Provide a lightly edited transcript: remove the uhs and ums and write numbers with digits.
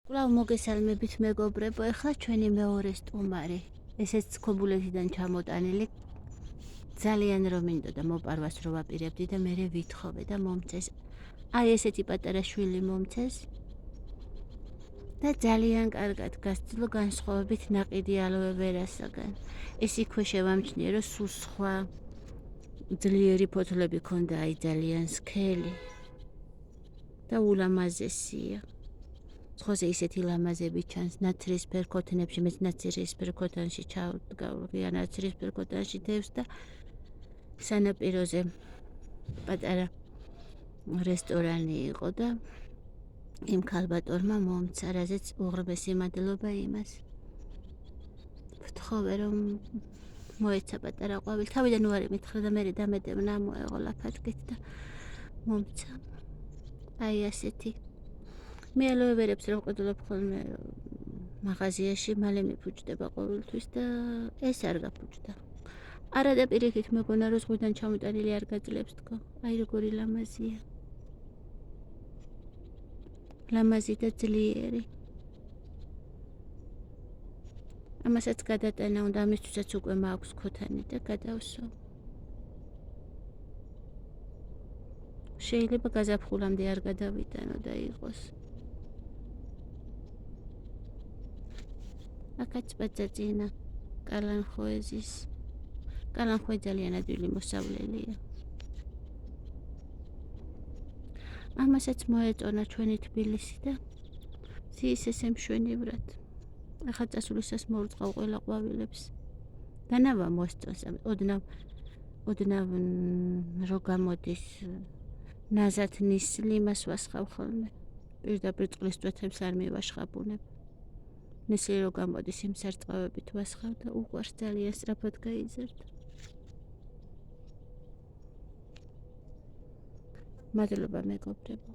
კვლავ მოგესალმებით მეგობრებო, ეხლა ჩვენი მეორე სტუმარი, ესეც ქობულეთიდან ჩამოტანილი, ძალიან რომ მინდოდა მოპარვას რო ვაპირებდი და მერე ვითხოვე და მომწეს. აი ესეთი პატარა შვილი მომწეს და ძალიან კარგად გასცილო განსხვავებით ნაყიდი ალოე ვერასაგან. ეს იქვე შევამჩნიე, რომ სულ სხვა ძლიერი ფოთლები ქონდა, აი ძალიან სქელი და ულამაზესია. ცხოზე ისეთი ლამაზები ჩანს, ნაცრისფერ ქოთნებში, მეც ნაცრისფერ ქოთანში ჩავდგავია, ნაცრისფერ ქოთანში დევს და სანაპიროზე პატარა რესტორანი იყო და იმ ქალბატონმა მომცა, რაზეც უღრმესი მადლობა იმას. ვთხოვე რომ მოეცა პატარა ყვავილი, თავიდან უარი მითხრა და მერე დამედევნა მოეღო ლაფაზით და მომცა. აი ასეთი მე ალოე ვერებს რომ ყიდულობ ხოლმე მაღაზიაში, მალე მიფუჭდება ყოველთვის და ეს არ გაფუჭდა. არა და პირიქით მეგონა რომ ზღვიდან ჩამოტანილი არ გაძლებს თქო. აი როგორი ლამაზია. ლამაზი და ძლიერი. ამასაც გადატანა უნდა, ამისთვისაც უკვე მაქვს ქოთანი და გადავსო. შეიძლება გაზაფხულამდე არ გადავიტანო და იყოს. აქაც პაწაწინა კალანხოეზის. კალანხოე ძალიან ადვილი მოსავლელია. ამასაც მოეწონა ჩვენი თბილისი და სიისეს ემშვენივრად. ახლა წასულისას მოურწყავ ყველა ყვავილებს. დანავა მოსწონს, ოდნავ რო გამოდის ნაზად ნისლი, იმას ვასხავ ხოლმე. პირდაპირ წყლის წვეთებს არ მივაშხაბუნებ. ნისლი რო გამოდის, იმ სარწყავებით ვასხავ და უყვარს ძალიან სწრაფად გაიზარდა. მადლობა მეგობრებო.